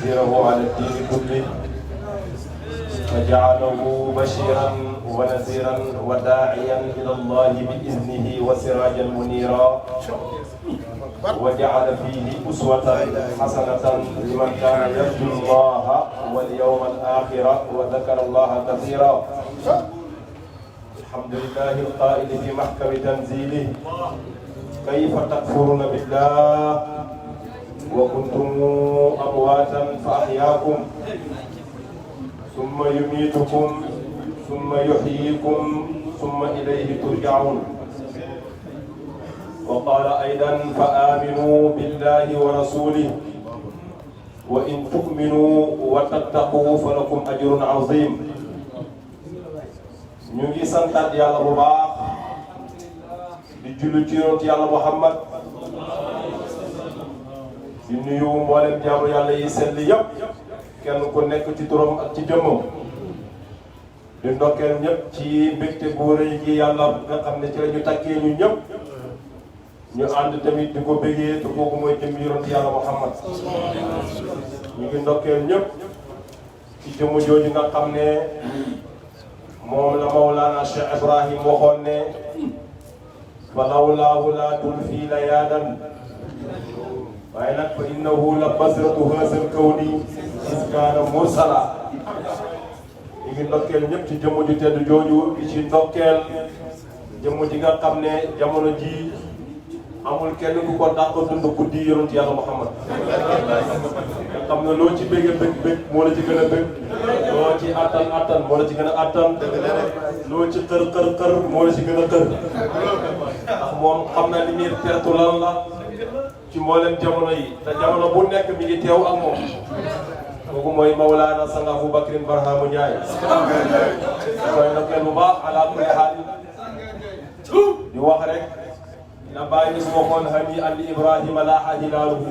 ليظهره على الدين كله فجعله بشيرا ونذيرا وداعيا إلى الله بإذنه وسراجا منيرا وجعل فيه أسوة حسنة لمن كان يرجو الله واليوم الآخر وذكر الله كثيرا. الحمد لله القائل في محكم تنزيله كيف تكفرون بالله وكنتم أمواتا فأحياكم ثم يميتكم ثم يحييكم ثم إليه ترجعون. وقال أيضا فآمنوا بالله ورسوله وإن تؤمنوا وتتقوا فلكم أجر عظيم. ñu ngi santaat yàlla bu baax di julli ci yonent yàlla Muhammad di nuyu mboolem jaamu yàlla yi sell yëpp kenn ku nekk ci turam ak ci jëmmam di ndokkeel ñëpp ci mbégte bu rëy gi yàlla nga xam ne ci la ñu takkee ñu ñëpp ñu ànd tamit di ko bégee te kooku mooy jëm yonent yàlla Muhammad. ñu ngi ndokkeel ñëpp ci jëmm jooju nga xam ne moom la Mawlana Cheikh Ibrahim waxoon ne fa lawlaahu laa tulfii layaadan waaye nag fa innahu la basratu haazal kawni is kaana mursala. ñu ngi ndokkeel ñëpp ci jëmm ju tedd jooju di ci ndokkeel jëmm ji nga xam ne jamono ji amul kenn ku ko dàq dund guddi yonent yàlla Muhammad nga xam ne loo ci bëgg bëgg moo la ci gën a bëgg loo ci attan moo la ci gën a attan loo ci xër moo la ci gën a xër ndax moom xam na li ñuy tertu lan la ci mboolem jamono yi te jamono bu nekk mi ngi teew ak moom kooku mooy Mawlana Sang Aboubacry Barhama Ndiaye koy ndokkeel bu baax ala kulli haal di wax rek na bàyyi su waxoon hani an li Ibrahima laaha hilaaluhu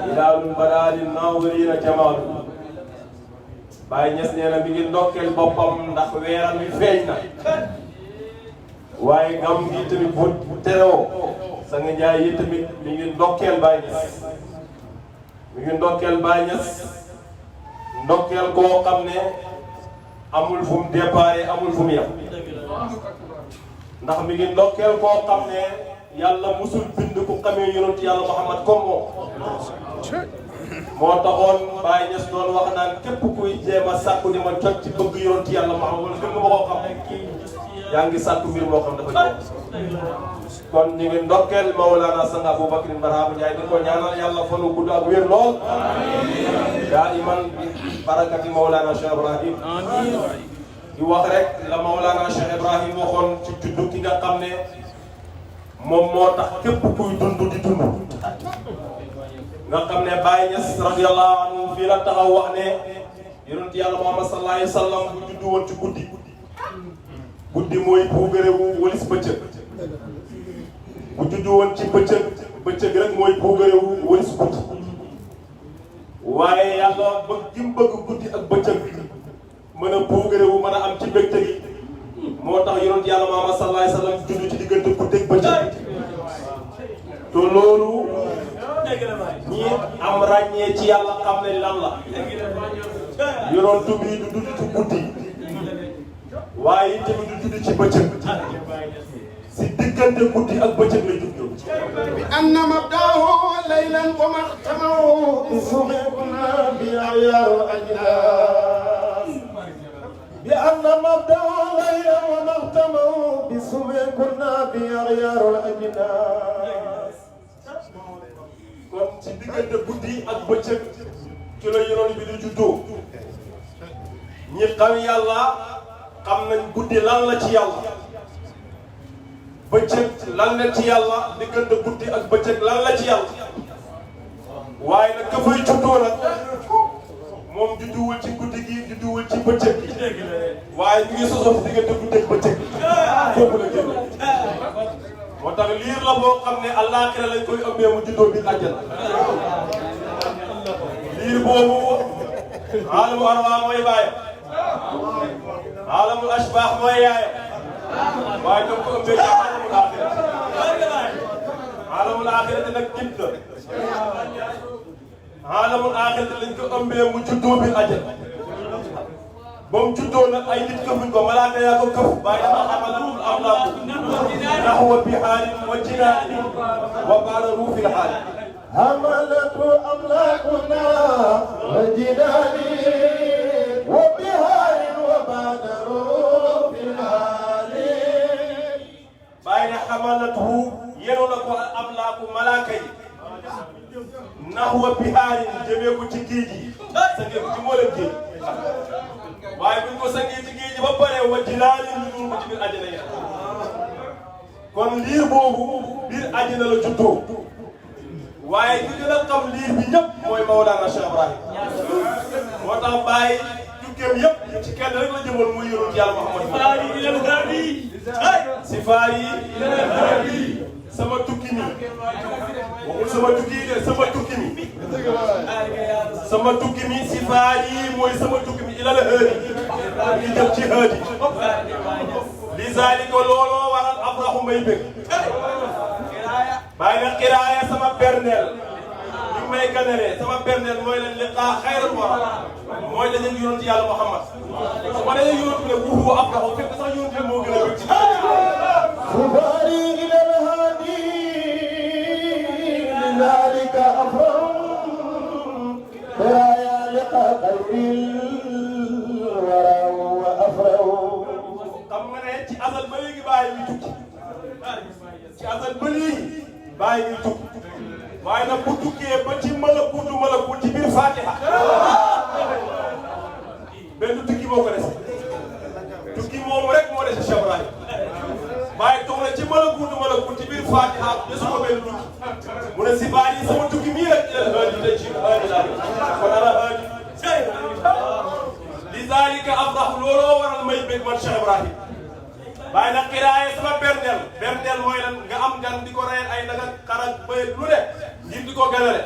hilaalun badaa lin naaziriina jamaaluhu. Baye Niass nee na mi ngi ndokkeel boppam ndax weeram wi feeñ na waaye gam gi tamit bu terewoo Sang Ndiaye yi tamit mi ngi ndokkeel Baye Niass mi ngi ndokkeel Baye Niass ndokkeel koo xam ne amul fu mu déparé amul fu mu yem ndax mi ngi ndokkeel koo xam ne yàlla musul bind ku xamee yonent yàlla Muhammad comme moom moo taxoon Baye Niass doon wax naan képp kuy jéem a sàkku di ma jot ci bëgg yonent yàlla Muhammad wala gën nga ma koo xam yaa ngi sàkku mbir moo xam dafa ñëw. kon ñu ngi ndokkeel Mawlana Sang Aboubacry Barhama Ndiaye di ko ñaanal yàlla fanu gudd ak wér lool daa iman barakati Mawlana Cheikh Ibrahim di wax rek la Mawlana Cheikh Ibrahim waxoon ci juddu ki nga xam ne moom moo tax képp kuy dund di dund nga xam ne Baye Niass radiyallahu anhu fii la taxaw wax ne yonent yàlla Muhammad sallallahu alayhi wa sallam bu juddu woon ci guddi mooy puugarewu walis bëccëg bu juddu woon ci bëccëg rek mooy puugarewu walis guddi waaye yàlla bëgg gi mu bëgg guddi ak bëccëg mën a puugarewu mën a am ci mbégte gi moo tax yonent yàlla Muhammad sallallahu alayhi wa sallam juddu ci diggante guddi ak bëccëg te loolu ñi am ràññee ci yàlla xam ne lan la yonent bi du judd ci guddi waaye tamit du judd ci bëccëg si diggante guddi ak bëccëg lay judd bi anna mabdaahu laylan wa maxtamahu bi suxibna bi ayaaru ajnaas bi anna mabdaahu laylan wa maxtamahu bi suxibna bi ayaaru ajnaas kon ci diggante guddi ak bëccëg ci la yonent bi di juddoo ñi xam yàlla xam nañ guddi lan la ci yàlla bëccëg lan la ci yàlla diggante guddi ak bëccëg lan la ci yàlla waaye nag ka fay juddoo nag moom judduwul ci guddi gi judduwul ci bëccëg gi waaye mi ngi sosoo ci diggante guddi ak bëccëg foofu la génn moo tax liir la boo xam ne àllaaxira lañ koy ëmbee mu juddoo biir àjjana liir boobu aalamu arwaa mooy baayam alamul ashbaax mooy yaayam waaye ñoom ko ëmbee ci alamul aaxira alamul aaxira nag jib la alamul aaxirati lañ ko ëmbee mu juddoo biir àjjana ba mu juddoo nag ay nit këfuñ ko malaaka yaa ko këf bàyyi dafa xamalatul amlaaku naxwa bihaarin wa jinaanin wa baararu fil haal حملته أملاكنا وجناني وبهار وبادروا بالهال بين حملته ينولك أملاك ملاكي نحو بهار جميع تجيجي سنجي جمولك جي waaye buñ ko sangee ci géej gi ba pare wa jinaani ñu dul ko ci biir àjjana yi kon liir boobu biir àjjana la juddoo waaye ki gën a xam liir bi ñëpp mooy Mawlana Cheikh Ibrahim moo tax bàyyi jukkeem yëpp ci kenn rek la jëmoon muy yonent yàlla Muhammad sifaari sama tukki mi waxul sama tukki de sama tukki mi sama tukki mi sifaari mooy sama tukki mi ilal haadi di jëm ci haadi li zaalika looloo waral abrahu may bëgg bàyyi na xiraaya sama berneel li may ganale sama berneel mooy leen liqaa xayral wara mooy dañu yonent yàlla Muhammad su ma nee yonent ne wuhu abrahu fekk sax yonent moo gën a bëgg ci سفاري إلى الهادي لذلك أفرهم فرايا لقى خير الورى وأفرهم xam nga ne ci asal ba léegi bàyyi bi tukki ci asal ba léegi bàyyi bi tukki waaye nag bu tukkee ba ci malakut ci biir Fatiha benn tukki moo ko dese tukki moomu rek moo dese Cheikh Ibrahim bàyyi toog na ci malakut ci biir Fatiha desu ko benn tukki mu ne si bàyyi sama tukki mii rek ilal haadi te ci haadi laa kon ala haadi li zalika afrax looloo waral may bëgg man Cheikh Ibrahim bàyyi nag xiraaye sama berndeel mooy lan nga am gan di ko reyal ay naga xarak bëy lu de ngir di ko ganale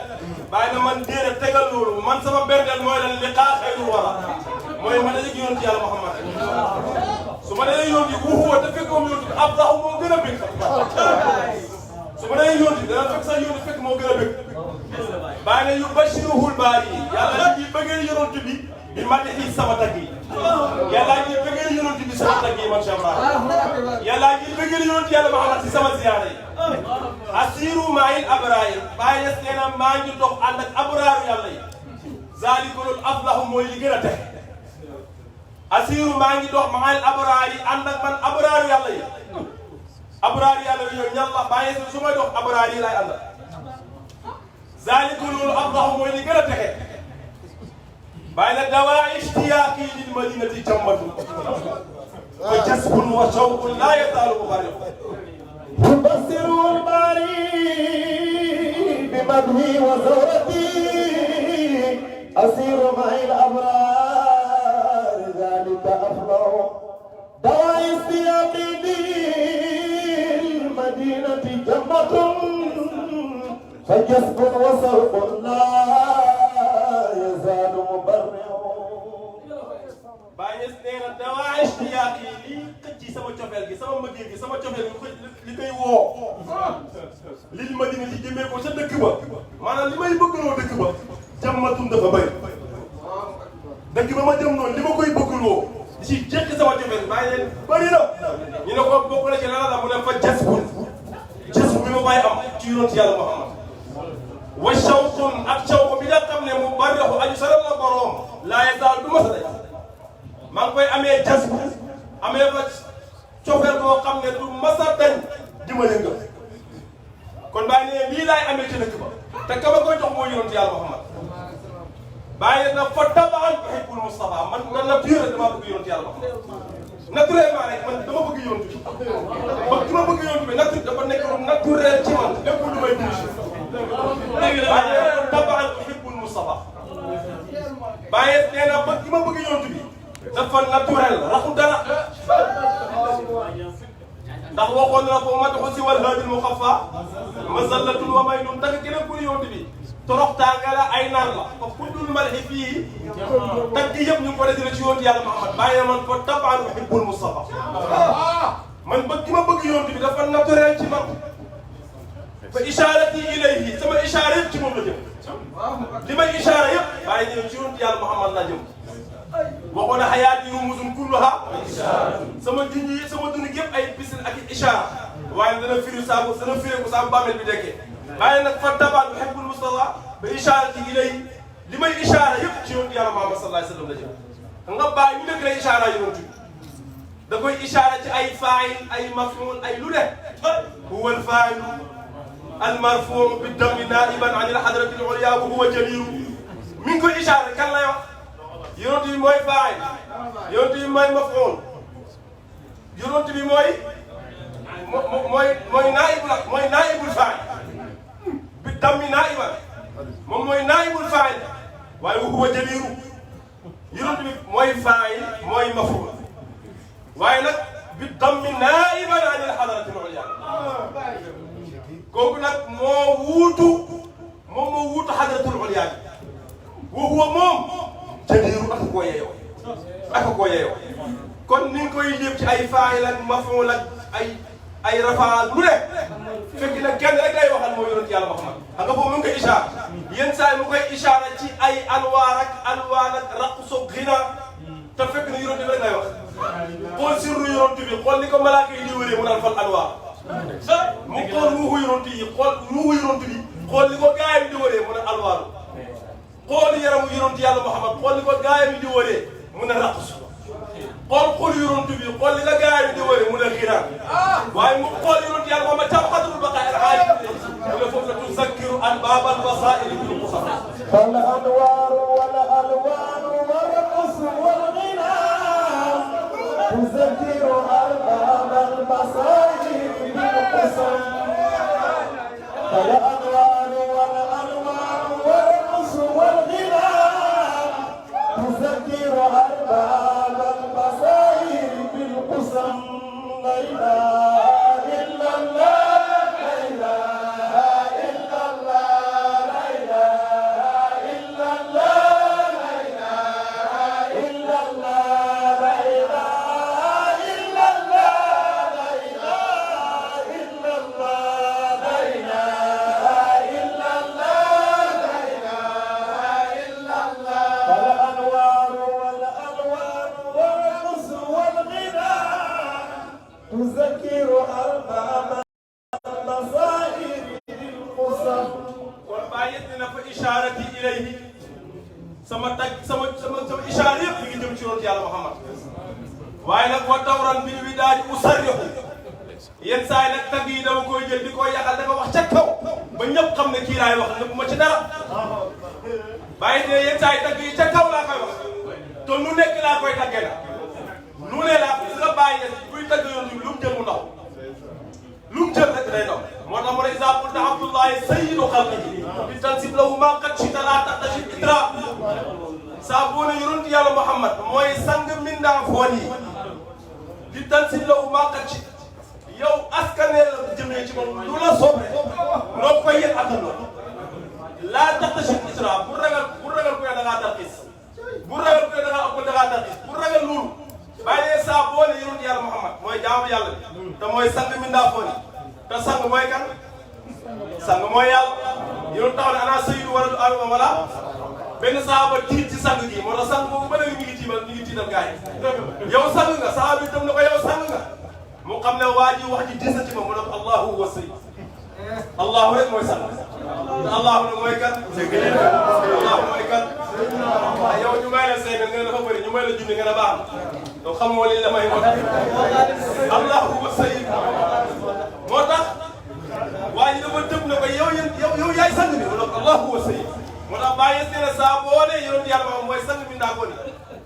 bàyyi na man déedéet tegal loolu man sama berndeel mooy lan liqaa xayrul wara mooy ma dañu yonent yàlla Muhammad su ma nee yonent bu huwa te fekkoom yonent bi afrax moo gën a bëgg su ma nee yonent dana fekk sax yonent fekk moo gën a bëgg bàyyi na yu bashiruhul baari yi yàlla ñi bëggee yonent bi bi matihi sama tagg yi yàlla ñi bëggee yonent bi sama tagg yi man Cheikh Ibrahim yàlla ñi bëggee yonent yàlla Muhammad si sama ziyaara yi asiru maayil abraar bàyyi yes nee na maa ngi dox ànd ak abraaru yàlla yi zaalika loolu aflahu mooy li gën a texe asiru maa ngi dox maayil abraar yi ànd ak man abraaru yàlla yi abraaru yàlla yi ñoom ñàlla bàyyi su may dox abraar yi laay ànd zaalika loolu aflahu mooy li gën a texe bàyyi na dawaa ishtiyaaqi lil madinati jammatu fa jasbun wa shawqun laa yazaalu mufarriqu يبصر الباري بمدحي وزورتي أسير معي الأبرار ذلك أفضل دواء استياقي للمدينة جمة فجسب وسوق لا يزال مبرع bàyyi nee na dawaa ishtiyaaqi lii xëcc sama cofeel gi sama mbëggeel gi sama cofeel gi li koy woo lil madina ci jëmee ko ca dëkk ba maanaam li may bëggloo dëkk ba jàmmatun dafa bëri dëkk ba ma jëm noonu li ma koy bëggloo di ci jékki sama cofeel bàyyi leen bëri na ñu ne ko bokk na ci lan la mu ne fa jasbun bi ma bàyyi am ci yonent yàlla Muhammad wa shawqun ak shawq bi nga xam ne mu bari aju saral la borom laa yazaal du ma sa day maa ngi koy amee jas amee fa cofeel boo xam ne du masa dañ di ma yëngal kon bàyyi ne lii laay amee ci dëkk ba te ka ma koy jox mooy yonent yàlla Muhammad bàyyi na fa tabaan uhibbul Mustafa man na naturel dama bëgg yonent yàlla Muhammad naturellement rek man dama bëgg yonent bi ba ki ma bëgg yonent bi nature dafa nekk naturel ci man lépp lu may dund bàyyi na fa tabaan uhibbul Mustafa bàyyi nee na ba ki ma bëgg yonent bi dafa naturel raxu dara ndax waxoon na ko madaxu si wal haadil muxaffa masallatun wa maylun danga keneen ku yonent bi toroxtaanga la ay nar la ko kuddul malhi fii tagg yëpp ñu ngi ko desee ci yonent yàlla Muhammad bàyyi man ko tabaan uhibbul Mustafa man bëgg ki ma bëgg yonent bi dafa naturel ci man fa ishaarati ilayhi sama ishaara yëpp ci moom la jëm li may ishaara yëpp bàyyi ñëw ci yonent yàlla Muhammad laa jëm waxoon na xayaat yi rumuzun kulluha sama junj yi sama dund yëpp ay bisin ak i ishaara waaye dana firi saabu dana firi ko saabu bàmmeel bi dekkee waaye nag fa tabaat yuhibbul Mustafa ba ishaara ci ilay li may ishaara yëpp ci yonent yàlla Muhammad sallallahu alayhi wa sallam la jëm nga bàyyi ñu nekk lay ishaara yonent bi da koy ishaara ci ay faa'il ay maf'uul ay lu ne huwa al-faa'ilu al-marfuu'u bid-dammi naa'iban an al-hadrati al-'ulyaa wa huwa jaliilu mi ngi koy ishaara kan lay wax yonent bi mooy faa'il yonent bi mooy maf'uul yonent bi mooy naa'ibul faa'il bid-dammi naa'iban moom mooy naa'ibul faa'il waaye wa huwa jaliilu yonent bi mooy faa'il mooy maf'uul waaye nag bi dammi naa'iban an al-hadrati al-'ulyaa kooku nag moo wuutu hadratul ulyaa wa huwa moom jadiiru aka koo yeyoo kon ni nga koy lépp ci ay faa'il ak maf'uul ak ay rafaa lu ne fekk na kenn rek lay waxal moo yonent yàlla Muhammad xam nga foofu mu ngi koy ishaara yenn saa yi mu koy ishaara ci ay anwaar ak alwaan ak raqs ak ghina te fekk na yonent bi rek lay wax xool sirru yonent bi xool ni ko malaaka yi di wëree mu naan fal anwaar mu xool ruuxu yonent yi xool ruuxu yonent bi xool ni ko gaayam di wëree mu ne alwaaru xool yaramu yonent yàlla Muhammad xool ni ko gaayam di wëree mu ne raqs xool xol yonent bi xool ni ko gaayam di wëree mu ne xiiraan waaye mu xool yonent yàlla Muhammad tam xatul baqaa al aali mu ne foofu la tuzakkiru albaab al basaa'ir bil musaffar fal anwaaru wal alwaanu war raqs wal ghinaa تذكر أرباب البصائر بالقسم فالأنوار والألوان والرقص والغناء تذكر أرباب البصائر بالقسم لا إله إلا الله لا إله إلا الله لا إله إلا الله لا إله إلا الله لا إله تذكر أرباب البصائر بالقسم والبايتنا فإشارتي إليه sama ishaara yëpp mi ngi jëm ci yonent yàlla Muhammad waaye nag wa tawran bil widaadi usarrihu yenn saa yi nag tagg yi dama koy jël di ko yàqal dafa wax ca kaw ba ñëpp xam ne kii laay wax nëbb ma ci dara bàyyi ne yenn saa yi tagg yi ca kaw laa koy wax te nu nekk laa koy taggee nag nu ne laa nga bàyyi buy tagg yonent bi lu mu jël mu ndaw lu mu jël rek day ndaw moo tax mu ne isa qulta abdullahi sayyidu xalqihi bi tansib lahu ma qad shita la taqtashif idra saa boo ne yonent yàlla Muhammad mooy sang mindaa foon yi di tansib lahu ma qad shita yow askanee la jëmee ci moom lu la soob rek noo koy yéen attanoo la taqtashif idra bu ragal ku ne da ngaa tarxis bu ragal ku ne da ngaa ëpp da ngaa tarxis bu ragal loolu bàyyi saa boo ne yonent yàlla Muhammad mooy jaamu yàlla bi te mooy sang mindaa foon yi te sang mooy kan sang mooy yàlla yow taxaw ne ana sayyidu waladu aadama wala benn saaba tiit ci sang gi moo tax sang boobu ba léegi ñu ngi tiital gars yi yow sang nga saaba bi dem na ko yow sang nga mu xam ne waa ji wax ji diis na ci moom mu ne ko allahu wa sayyid allahu rek mooy sang te allahu nag mooy kan allahu mooy kan yow ñu may la say nga ne dafa bëri ñu may la junni nga ne baax na donc xamoo li la may wax allahu wa sayyid moo tax waa ji dafa tëb ne ko yow yaay sang bi wala allahu wa sayyid moo tax bàyyi si ne saa boo nee yonent yàlla moom mooy sang bi ndaa ko ni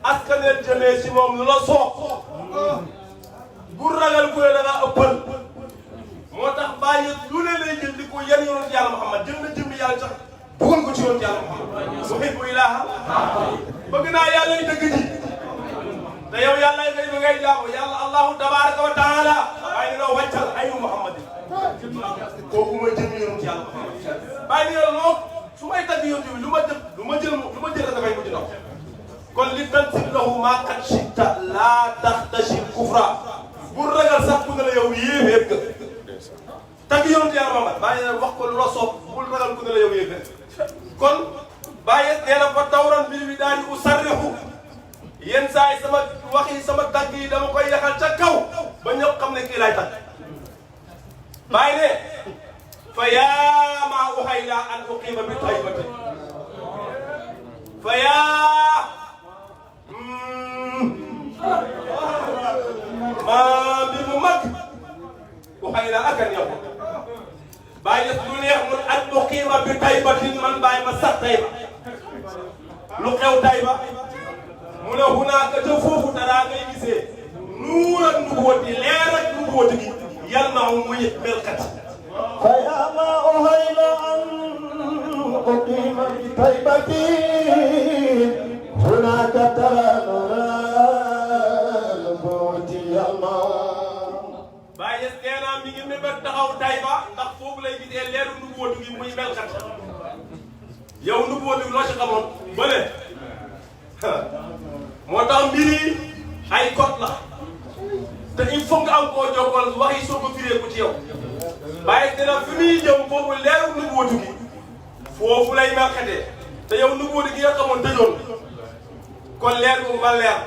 askaneel jëmee si moom lu la soob bu ragal ku ne da ngaa ëppal moo tax bàyyi lu ne lay jël di ko yan yonent yàlla Muhammad jël na jëmmi yàlla sax dugal ko ci yonent yàlla Muhammad muhibbu ilaaha bëgg naa yàlla yi dëgg ji te yow yàlla ngay ba ngay jaamu yàlla allahu tabaraka wa taala waaye noo wàccal aynu Muhammad kooku mooy jëmmi yonent yàlla Muhammad bàyyi ni yow su may tagg yonent bi lu ma jël dafay mujj ndox kon li tansib lahu maa qad shi'ta laa taxtashir kufra bu ragal sax ku ne la yow yéeféer nga tagg yonent yàlla Muhammad bàyyi na wax ko lu la soob bul ragal ku ne la yow yéeféer kon bàyyi nee na fa tawran mbir mi daal di usarrixu yenn saa yi sama wax yi sama tàgg yi dama koy yaxal ca kaw ba ñëpp xam ne kii laay tàgg bàyyi ne fa yaa maa uxayla an uqiima bi taybati fa yaa maa mbir mu mag uxayla akan yow bàyyi def lu neex mun an uqiima bi taybatin man bàyyi ma sax tayba lu xew tayba mu ne hunaaka ca foofu dara ngay gisee nuur ak nubuwati leer ak nubuwati gi yal na muy melkat فيا ما أهيل أن أقيم بطيبتي هناك ترى نبوة الموت bàyyi nee naa mi ngi mébét taxaw Tayba ndax foofu lay gisee leeru nubuwatu gi muy melkat yow nubuwatu gi loo ci xamoon bële moo tax mbir yi ay code la te il faut nga am koo jokkal wax yi soo ko firee ko ci yow bàyyi dina fi muy jëm foofu leeru nubuwatu gi foofu lay melkatee te yow nubuwatu gi nga xamoon tëjoon kon leer bu ma leer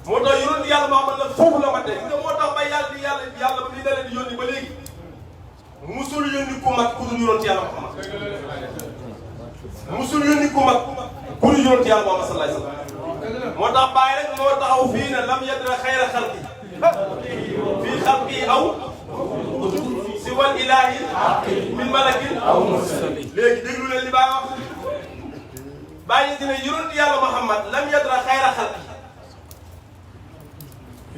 moo tax yonent yàlla Muhammad nag foofu la matee nga moo tax ba yàlla ba ni da leen di yónni ba léegi musul yónni ku mag ku dul yonent yàlla Muhammad musul yónni ku mag ku dul yonent yàlla Muhammad sallallahu alayhi wasallam moo tax bàyyi rek moo taxaw fii ne lam yadra xayra xalqi fii xalqi aw si wal ilaahi min malakin aw mursali léegi déglu leen li bàyyi wax bàyyi dina yonent yàlla Muhammad lam yadra xayra xalqi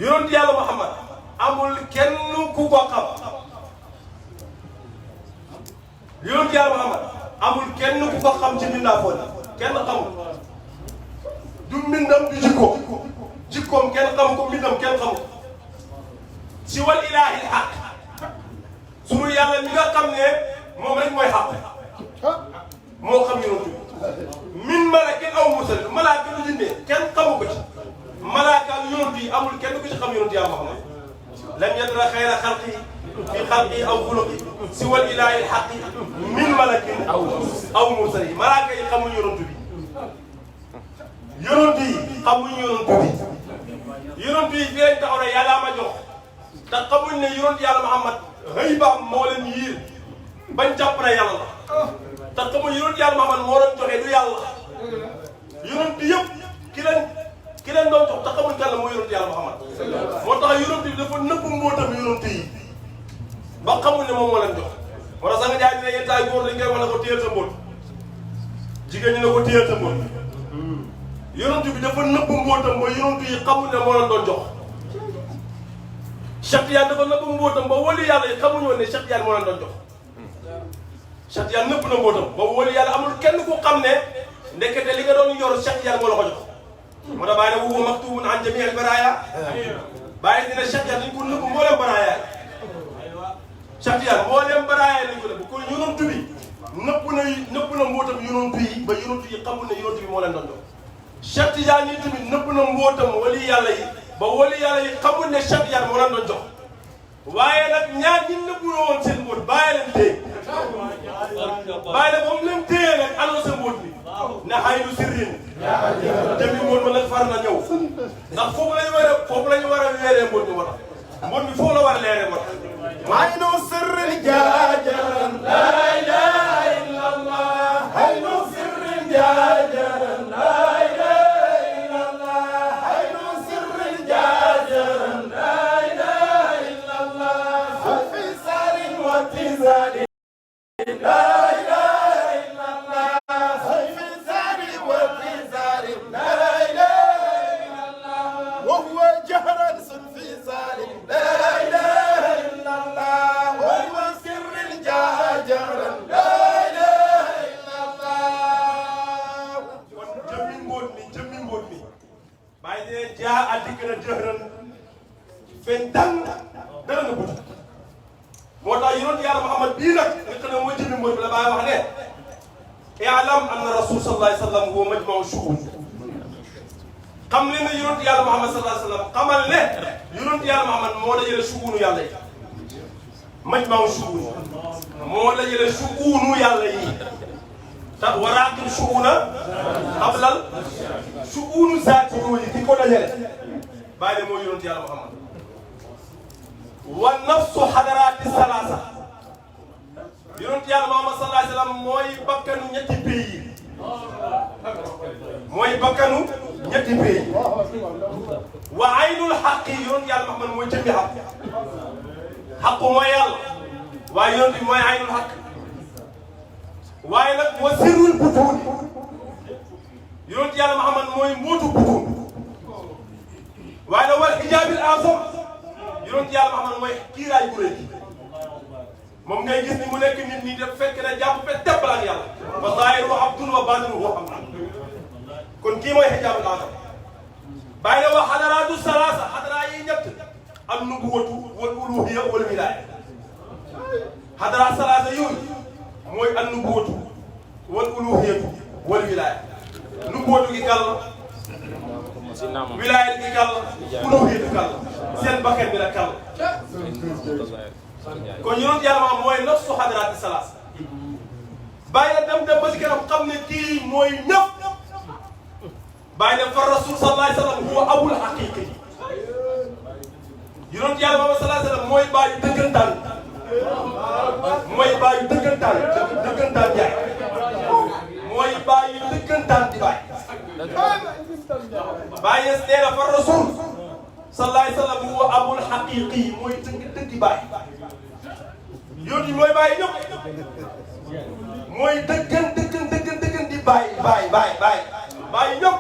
yonent yàlla Muhammad amul kenn ku ko xam yonent yàlla Muhammad amul kenn ku ko xam ci mbindaafoon kenn xamul du mbindam du jikkoom kenn xam ko mbindam kenn xamul si wal ilaahi xaq sunu yàlla mi nga xam ne moom rek mooy xaq moo xam yonent bi min malakin aw mursal malaaka lu jëndee kenn xamu ko ci malaaka ak yonent yi amul kenn ku ci xam yonent yàlla Muhammad lam yadra xayra xalqi fi xalqi aw xuluqi si wal ilaahi xaqi min malakin aw mursal yi malaaka yi xamuñ yonent bi yonent yi xamuñ yonent bi yonent yi fii lañ taxaw ne yàlla ma jox te xamuñ ne yonent yàlla Muhammad xëy baam moo leen yiir bañ jàpp na yàlla la te xamuñ yonent yàlla Muhammad moo leen joxe du yàlla yonent yëpp ki leen doon jox te xamuñ kan la moo yonent yàlla Muhammad moo tax yonent bi dafa nëbb mbootam yonent yi ba xamuñ ne moom moo leen jox moo tax sax nga jaay dina yenn taay góor dañ koy wax ne ko téyel sa mbóot jigéen ñi ne ko téyel sa mbóot yonent bi dafa nëbb mbootam ba yonent yi xamuñ ne moo leen doon jox Cheikh Tidiane dafa nëbb mbootam ba wali yàlla yi xamuñu woon ne Cheikh Tidiane moo leen doon jox Cheikh Tidiane nëbb na mbootam ba wali yàlla amul kenn ku xam ne ndekete li nga doon yor Cheikh Tidiane moo la ko jox moo tax bàyyi ne wuhu maktubun an jami al baraya bàyyi dina Cheikh Tidiane dañ ko nëbb mbooleem baraya Cheikh Tidiane mbooleem baraya lañ ko nëbb kon yonent bi nëbb na mbootam yonent yi ba yonent yi xamul ne yonent bi moo leen doon jox Cheikh Tidiane yi tamit nëbb na mbootam wali yàlla yi ba wali yàlla yi xamul ne Cheikh Tidiane moo leen doon jox waaye nag ñaar ñi nëbbu woon seen mboot bàyyi leen téye bàyyi la ba mu leen téye nag annoncé mboot bi ne xay du sirrin jëmi mboot ma nag far na ñëw ndax foofu la ñu war a weeree mboot bi moo tax mboot bi foofu la war a leeree moo tax عين سر جاجرا لا إله إلا الله عين سر جاجرا لا إله إلا الله عين سر جاجرا لا إله إلا الله في سار واتزان لا إله إلا الله في سار واتزان لا إله إلا الله وهو جهرا في سار لا إله إلا الله وهو سر جاجرا لا إله إلا الله kon jëmmi mbóot mi bàyyi ne jaa a dikk na jëhran fen dang dara na buti moo tax yonent yàlla Muhammad bii nag nga xam ne mooy jëmmi mbóot bi la bàyyi wax ne i'lam anna rasul sallallahu alayhi wa sallam huwa majma'u shu'un xam leen ne yonent yàlla Muhammad sallallahu alayhi wa sallam xamal ne yonent yàlla Muhammad moo dajale shu'unu yàlla yi majma'u shu'un moo dajale shu'unu yàlla yi te ta waraatil shu'uuna qablal shu'uunu zaati yooyu ki ko dajale bàyyi ne mooy yonent yàlla Muhammad wa nafsu xadaraati salaasa yonent yàlla Muhammad sallallahu alayhi wa sallam mooy bakkanu ñetti pays yi mooy bakkanu ñetti pays wa aynul xaq yi yonent yàlla Muhammad mooy jëmmi xaq xaqu mooy yàlla waaye yonent bi mooy aynul xaq waaye nag wa sirrul butuun yonent yàlla Muhammad mooy mbootu butuun waaye nag wal hijaabil azam yonent yàlla Muhammad mooy kiiraay bu rëy moom ngay gis ni mu nekk nit ñi def fekk na jàpp pe teppal ak yàlla wa zaahiru abdun wa baatinuhu hamd kon kii mooy hijaabul azam bàyyi na wax xadaraatu salaasa xadaraa yi ñett am nubuwatu wal uluhiyya wal wilaaya xadaraat salaasa yooyu mooy an nubuwatu wal uluhiyatu wal wilaaya nubuwatu gi kàll wilaaya gi kàll uluhiyatu kàll seen bakkan bi la kàll kon yonent yàlla maam mooy nafsu xadaraati salaas bàyyi na dem ba ci kanam xam ne kii mooy ñëpp bàyyi na fa rasul sallallahu alayhi wa sallam huwa abul haqiqi yonent yàlla maam sallallahu alayhi wa sallam mooy bàyyi dëggantaan mooy bàyyi dëggantaan dëggantaan jaay mooy bàyyi dëggantaan di bàyyi bàyyi nee na fa rasul sallallahu alayhi wa sallam huwa abul haqiqi mooy dëgg bàyyi yoon yi mooy bàyyi ñëpp mooy dëggan di bàyyi ñëpp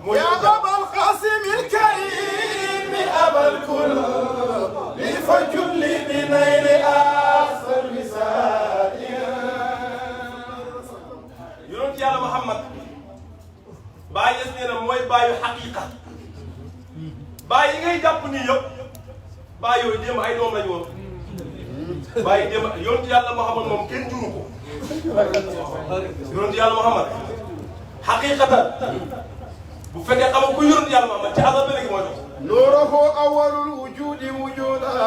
mooy يا أبا القاسم الكريم أبا الكل لفجل بنيل آخر وسائل yonent yàlla Muhammad bàyyi yes nee na mooy bàyyi xaqiqa bàyyi yi ngay jàpp nii yëpp bàyyi yooyu démb ay doom lañu woon bàyyi démb yonent yàlla Muhammad moom kenn juru ko yonent yàlla Muhammad xaqiqatan bu fekkee xamoo ku yonent yàlla Muhammad ci asal ba léegi mooy dox نوره أول الوجود وجودا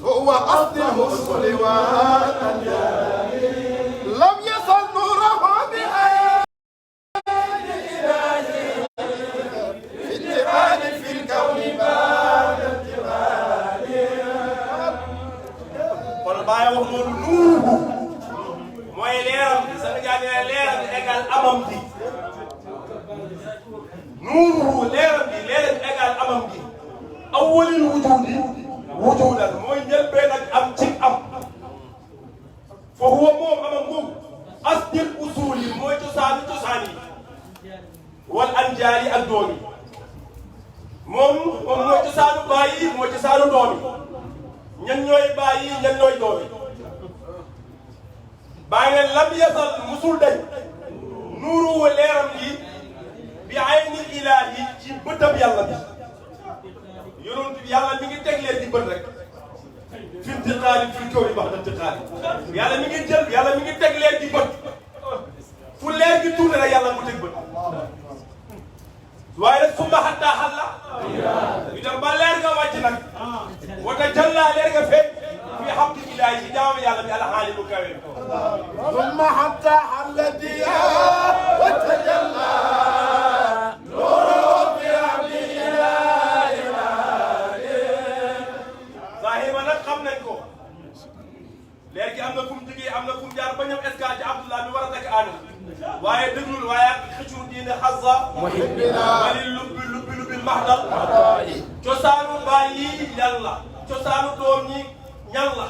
هو أصل الحصول والأنجال لم يصل نوره بأيام الإله في انتقال في الكون بعد انتقال kon bàyyi wax loolu nuuru mooy leeram bi sa nga ne leeram bi égal amam bi nuuru leeram bi égal amam bi awwalil wujudi wujudan mooy njëlbeen ak am ci am fa huwa moom amam googu asdil usul yi mooy cosaan yi wal anjaal yi ak doom yi moom mooy cosaanu baay yi mooy cosaanu doom yi ñan ñooy baay yi ñan ñooy doom yi bàyyi ne lam yasal musul dañ nuuru leeram yi bi ayni ilaahi ci bëtam yàlla bi yonent bi yàlla mi ngi teg leen di bët rek fi intiqaali fi kaw yi wax intiqaali yàlla mi ngi jël yàlla mi ngi teg leen di bët fu leer gi tuuti rek yàlla mu teg bët waaye nag summa hatta xalla itam ba leer nga wàcc nag wata jalla leer nga fekk fi hamdi ilaahi ci jaamu yàlla bi alxaali bu kawe ثم حتى حل الديار وتجلى نوره في عبد الإله zahir ba nag xam nañ ko leer gi am na fu mu jógee am na fu mu jaar ba ñëw escale ci Abdullah mi war a nekk aadama waaye déglul waaye ak xëccul diine xazza wali lubbi mahdal cosaanu baay yi ñan la cosaanu doom ñi ñan la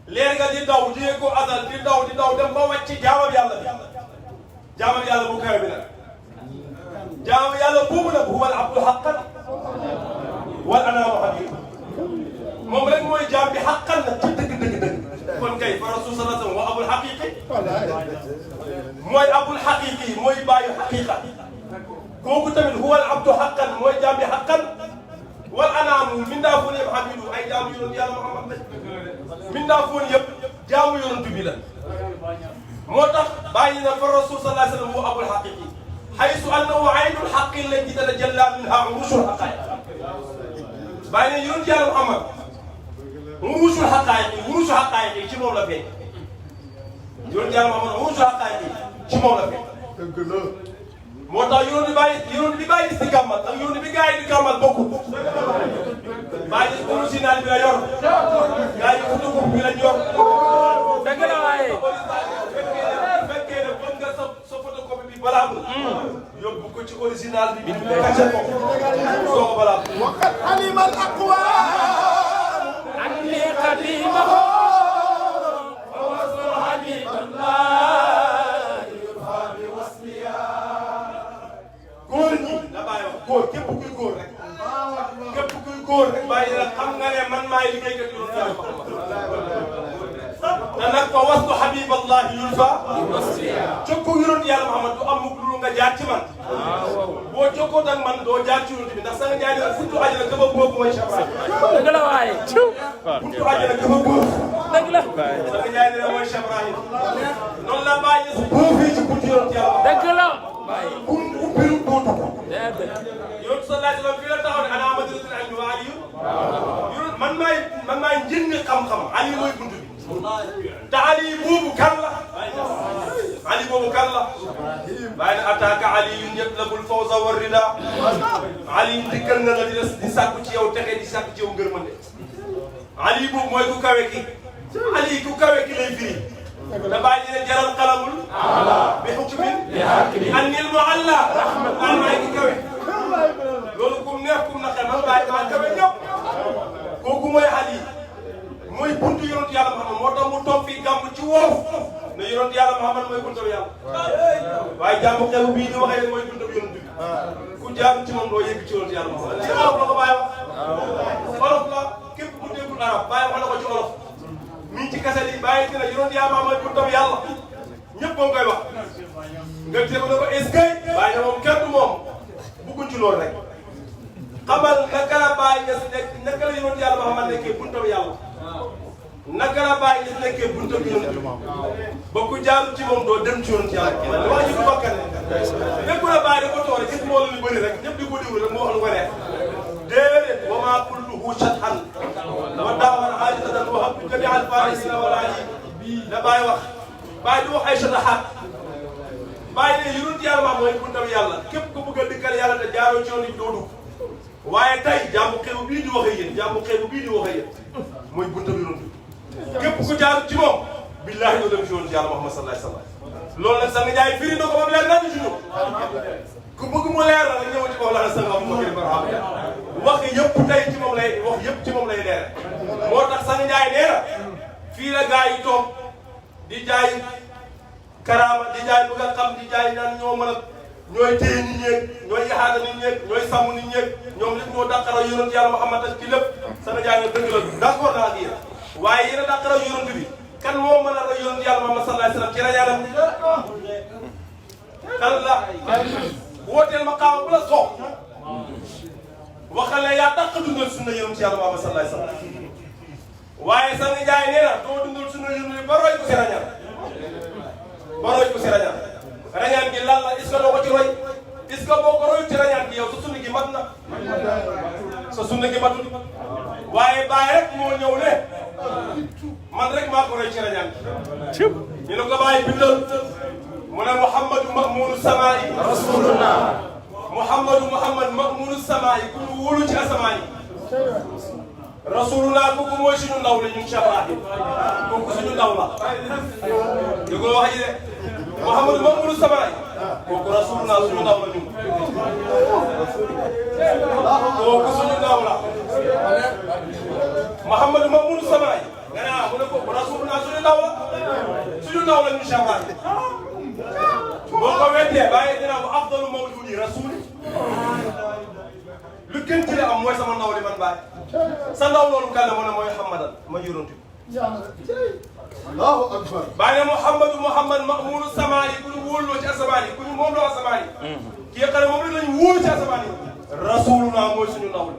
leer nga di daw jiyee ko azal di daw dem ba wàcc jaamam yàlla bi jaamam yàlla bu kawe bi nag jaamam yàlla boobu nag huwal abdul haqqan wal anaamu habiib moom rek mooy jaam bi haqqan nag ci dëgg kon kay fa rasul sallallahu alayhi wa sallam wa abul haqiqi mooy abul haqiqi mooy baayu haqiqa kooku tamit huwal abdu haqqan mooy jaam bi haqqan wal anaamu mindaafoon yëpp habiibu ay jaamu yonent yàlla Muhammad lañ mindaafoon yëpp jaamu yonent bi la moo tax bàyyi na fa rasul sallallahu alayhi wa sallam wa abul haqiqi haysu annahu aynul haqqi allati tatajalla minha urushul haqaa'iq bàyyi na yonent yàlla Muhammad urushul haqaa'iq ci moom la feeñ yonent yàlla Muhammad urushul haqaa'iq ci moom la fekk. dëgg la. moo tax yoon bi bàyyi si gàmmal ak yoon bi gars yi di gàmmal bokkul. bàyyi si original bi la yor. gars yi photocopie bi lañ yor. dëgg la waaye. bu fekkee ne bëgg nga sa photocopie bi valable. yóbbu ko ci original bi. kàcce ko soo ko valable. waqad alima al aqwaam anni qadimahu wa waslu habiballah yurfa bi wasliya. góor ñi na bàyyi wax góor képp kuy góor rek. képp kuy góor rek bàyyi la xam nga ne man maay liggéeykat yu doon jaay te nag fa wastu habiballahi yulfa jokkoo yonent yàlla Muhammad du am mukk lu nga jaar ci man. boo jokkoo ak man doo jaar ci yonent bi ndax sanga jaay ne funtu àjjana gëba boobu mooy Cheikh Ibrahim. dëgg la waaye. funtu àjjana gëba boobu. dëgg la. sanga jaay ne mooy Cheikh Ibrahim. noonu la bàyyi si boofee ci buntu yonent yàlla. dëgg la. waaye. pour ubbilu dootu ko. déedéet. yonent sallallahu alayhi wa sallam fii la taxaw ne ana madinatul ilmi wa Aliyu. man maay njënd xam-xam Ali mooy buntu bi. te Ali boobu kan la. Ali boobu kan la. bàyyi na attaque Aliyun yatlabul fawza war rida. Ali dikkal na la di sàkku ci yow texe di sàkku ci yow ngërmande. Ali boobu mooy ku kawe ki. Ali ku kawe ki lay firi. da bàyyi ne jaral qalamul. bi hukmin. annil mualla. rahmatan maay ki kawe. loolu kum neex kum naqar man bàyyi maa kawe ñëpp. kooku mooy Ali. mooy buntu yonent yàlla Muhammad moo tax mu toog fii gàmm ci wolof ne yonent yàlla Muhammad mooy buntu yàlla. waaye jàmm xew bii di waxee mooy buntu yonent bi. ku jaar ci moom doo yegg ci yonent yàlla Muhammad. ci olof la ko bàyyi wax. olof la képp ku déggul arab bàyyi wax na ko ci olof. mi ci kase yi bàyyi dina yonent yàlla Muhammad mooy buntu yàlla. ñëpp moo koy wax. nga dégg na ko est-ce que bàyyi na moom kenn du moom bugguñ ci loolu rek. xamal naka la bàyyi nga si nekk naka la yonent yàlla Muhammad nekkee buntu yàlla. naka la bàyyi nga nekkee buntu bi yonent bi ba ku jaaru ci moom doo dem ci yonent yàlla wax ji du bakkan lépp la bàyyi da ko toore gis mbooloo lu bëri rek ñëpp di ko déglu rek mu wax lu ko neex déedéet wa maa kulluhu shathan wa daawan haajatan wa habtu jami al farisina wala yi la bàyyi wax bàyyi du wax ay shatahaat bàyyi ne yonent yàlla ma mooy buntam yàlla képp ku bëgg a dikkal yàlla te jaaroo ci yoon yi doo dugg waaye tey jàmbu xew bii di wax ak yéen jàmbu xew bii di wax ak yéen mooy buntam yonent képp ku jaar ci moom billahi doo dem ci yoon ci yàlla Muhammad sallallahu alayhi wa sallam loolu nag sang Njaay firi na ko ba mu leer nañu ci ñun ku bëgg mu leer la rek ñëw ci kaw la sang Abubakar Barham wax yëpp tey ci moom lay wax yëpp ci moom lay leer moo tax sang Njaay nee na fii la gaa yi toog di jaay karaama di jaay bëgg a xam di jaay naan ñoo mën a ñooy téye nit ñeeg ñooy yaxaata nit ñeeg ñooy sàmm nit ñeeg ñoom lépp ñoo dàqara yonent yàlla Muhammad ak ci lépp sang Njaay na dëgg la d'accord naa ak yéen waaye yéen a dàqara yonent bi kan moo mën a roy yonent yàlla Muhammad sallallahu alayhi wa sallam ci rañaanam kan la wooteel ma xaama bu la soog waxal ne yaa dàq dundal sunna yonent yàlla Muhammad sallallahu alayhi wa sallam waaye sang Njaay nee na doo dundal sunna yonent bi ba roy ko si rañaan ba roy ko si rañaan rañaan gi lan la est-ce que doo ko ci roy est-ce que boo ko roy ci rañaan gi yow sa sunna gi mat na sa sunna gi matul waaye Baay rek moo ñëw ne man rek maa ko roy ci rañaan gi ñu ne ko Baay bindal mu ne Muhammadu Ma'munu Samaa'i rasulullah Muhammad Ma'munu Samaa'i ku ñu wóolu ci asamaan yi rasulullah kooku mooy suñu ndaw la ñun Cheikh Ibrahim kooku suñu ndaw la dégg nga wax ji de Muhammadu Ma'munu Samaa'i kooku rasulullah suñu ndaw la ñun kooku suñu ndaw la Muhammadu Ma'munu Samaa'i nga ne ah mu ne ko rasulullah suñu ndaw la ñun Cheikh Ibrahim boo ko weddee bàyyi dina bu afdalu mawjudi rasul lu gën ci la am mooy sama ndaw li man bàyyi sa ndaw loolu kan la mu ne mooy Muhammadan ma yonent Allahu akbar bàyyi ne Muhammad Ma'munu Samaa'i ku ñu wóoloo ci asamaan yi ku ñu moom loo asamaan yi kii xam ne moom rek lañu wóolu ci asamaan yi rasulullah mooy suñu ndaw li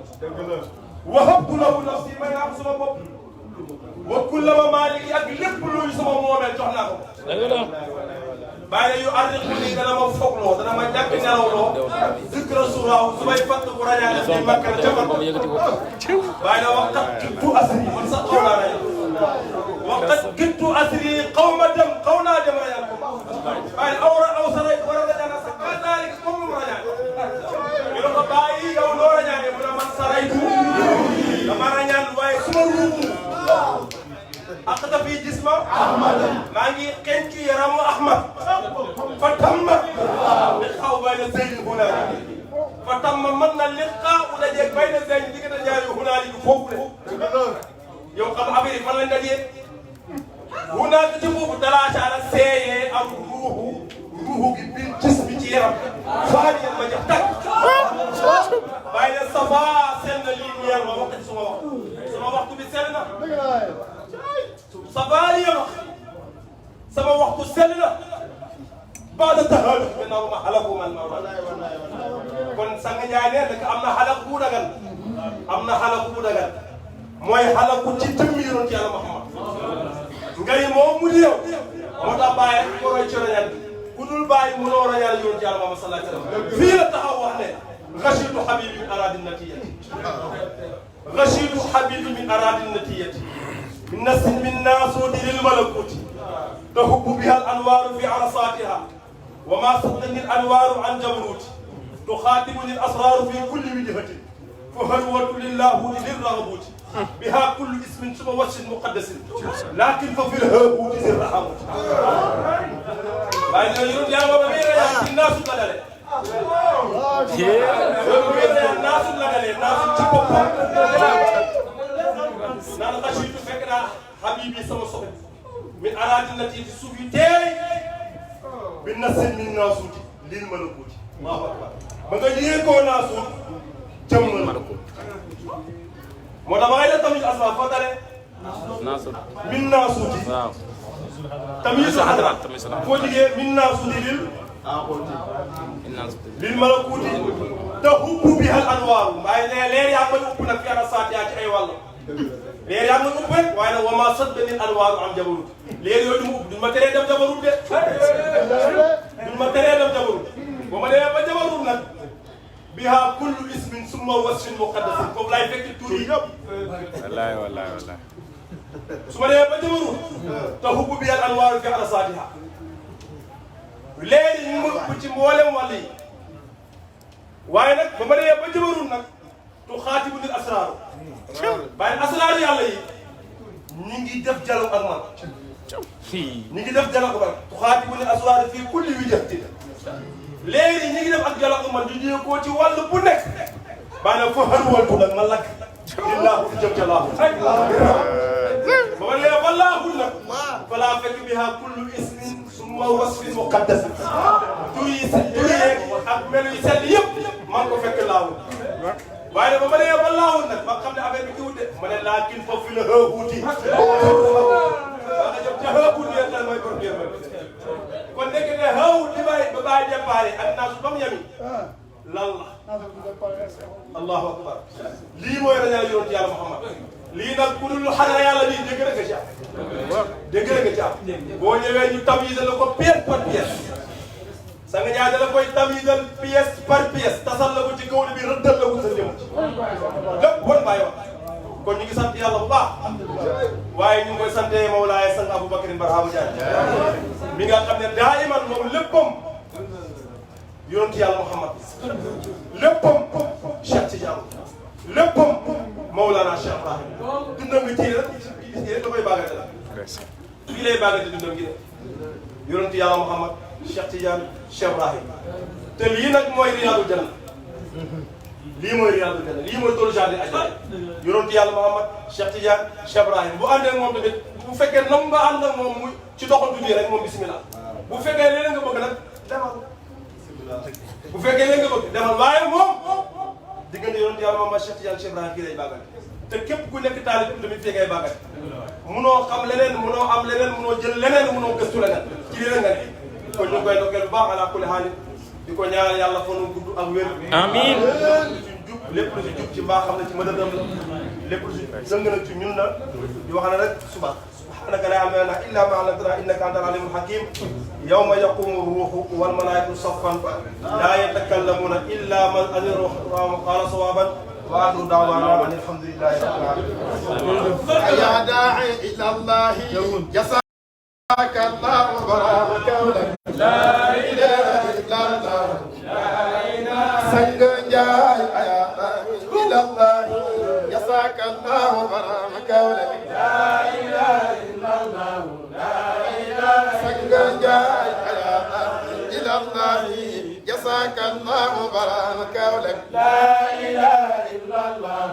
wahabtu lahu nafsi may naa ko sama bopp wa kullama maaliki ak lépp luy sama moomeel jox naa ko bàyyi yu arriqu nii dana ma fogloo dana ma ñàkk nelawloo zikra suraaw su may fàtt bu rañaane fi Makka jafar bàyyi na waqat gittu asri man sax xaw naa rañaan waqat gittu asri xaw ma dem xaw naa dem rañaan ko waaye aw saray war a rañaan sax ka daalika comme lu mu rañaan ñu ne ko bàyyi yow loo rañaane mu ne man saraytu dama rañaan waaye suma ruumu aqta fi jisma maa ngi xencu yaramu Ahmad fa tamma liqaa bayna Zeyn hunaali fa tamma mën na liqaa u dajeeg bayna Zeyn diggante ñaari hunaali bi foofu de yow xam affaire yi fan lañ dajee hunaali ci foofu dalaacaala seeyee am ruuxu gi bil jismi ci yaram faani yan ma jax tàkk bàyyi ne safa seen na lii ñeel ma waxtu suma waxtu bi sell na safaari ya wax sama waxtu sell na baada taxalu gannaaw ma xalaku man ma kon sang Njaay ne nag am na xalak bu dagan mooy xalaku ci jëmmi yonent Yàlla Muhammad ngay moom mu yow moo tax bàyyi ko roy ci rañaan ku dul bàyyi mënoo rañaan yonent Yàlla Muhammad sallallahu alayhi wa sallam fii la taxaw wax ne rashidu habibi min aradi natiyati rashidu habibi min aradi natiyati من ناسود للملكوت تهب بها الانوار في عرصاتها وما صدني الانوار عن جبروت تخاطبني الاسرار في كل وجهه فهلوة لله للرغبوت بها كل اسم ثم وجه مقدس لكن ففي الهابوت ذي الرحموت باين يرون يا بابا ميرا الناس بدل الناس بدل الناس تشبب naan xasiitu fekk naa habibi sama soxna min araadi nati ci suuf yu teey bi nasin min naasuuti lil malakuuti Allahu akbar ba nga yéegoo naasuut jëm malakuut moo tax ba ngay def tamit asma foo tare naasuut min naasuuti waaw tamit hadra foo jigee min naasuuti lil malakuuti te hubbu biha al anwaaru waaye leer yaa koy upp nag fi ana saat yaa ci ay wàll leer yaa ngi upp rek waaye nag wa maa saddani anwaaru an jabarut leer yooyu du ma upp duñ ma teree dem jabarut de duñ ma teree dem jabarut ba ma demee ba jabarut nag biha kullu ismin summa wasfin muqaddasin foofu laay fekk tur yi yëpp wallahi su ma demee ba jabarut te hubbu biha al anwaaru fi arasaatiha leer yi ñu ma upp ci mboolem wàll yi waaye nag ba ma demee ba jabarut nag tu xaatibu nil asraaru waaye asraar yàlla yi ñu ngi def dialogue ak man ñu ngi def dialogue ak man tuxaatibu ni asraar fii kulli wijhatin léegi ñu ngi def ak dialogue ak man di ñëw koo ci wàll bu nekk maanaam fa xarwaltu nag ma lakk lillaahu fi jëm ca laahu ba ma lee wallaahu nag falaa fekk biha kullu ismin summa wasfin muqaddas tur yi yeeg ak melu yi sell yëpp maa ngi ko fekk laahu waaye ba ma nee ba laawul nag ba xam ne affaire bi kiwut de ma ne laakin foofu fi la xëwuuti ba nga jëm ca xëwuuti yéen lan mooy première ba kon nekk ne xëwut li bay ba bàyyi départ ak naasu ba mu yami lan la allahu akbar lii mooy rañaa yonent Yàlla Muhammad lii nag ku dul xanaa yàlla lii dégg nga ci am dégg nga ci am boo ñëwee ñu tamiser la ko pièce par pièce Sang Njaay da la koy tamisal pièce par pièce tasal la ko ci kaw bi rëddal la ko sa jëm lépp bon bàyyi wax kon ñu ngi sant yàlla bu baax waaye ñu ngi koy sante Mawlaaya Sang Aboubacar Barhama Diagne mi nga xam ne daayiman moom léppam yonent Yàlla Muhammad léppam Cheikh Tidiane léppam Mawlana Cheikh Ibrahim dundam gi ci rek gis nga da koy bàggate la fii lay bàggate dundam gi de yonent Yàlla Muhammad Cheikh Tidiane Cheikh Ibrahim te lii nag mooy riyaadul janna lii mooy riyaadul janna lii mooy toolu jardin ajjana yonent Yàlla Muhammad Cheikh Tidiane Cheikh Ibrahim bu àndee moom tamit bu fekkee nam nga ànd ak moom muy ci doxantu bii rek moom bismillah bu fekkee leneen nga bëgg nag demal bu fekkee leneen nga bëgg demal waaye moom diggante yonent Yàlla Muhammad Cheikh Tidiane Cheikh Ibrahim kii lay bàggante te képp ku nekk taalib tamit fii ngay bàggante munoo xam leneen munoo am leneen munoo jël leneen munoo gëstu leneen ci leneen nga ne kon ñu ngi koy ndokkeel bu baax ala kulli haal di ko ñaanal yàlla fa nu gudd ak wér. amiin lépp lu si jub ci mbaa xam ne ci mëdëdam la lépp lu si dëng na ci ñun la di wax ne rek suba subhanaka laa ilma lanaa illaa maa allamtanaa innaka antal aliimul hakiim yawma yaquumu ruuhu wal malaa'ikatu saffan laa yatakallamuuna illaa man azina rahmaanu qaala sawaaban wa aaxiru da'waanaa an alhamdulillaahi rabbil aalamiin. yaa daa'i ilallaahi jazaaka Allaahu baraka sang njaay ayaana ilallahi yasaaka allahu barama kawle sang njaay ayaana ilallahi yasaaka allahu barama kawle la ilaha illallah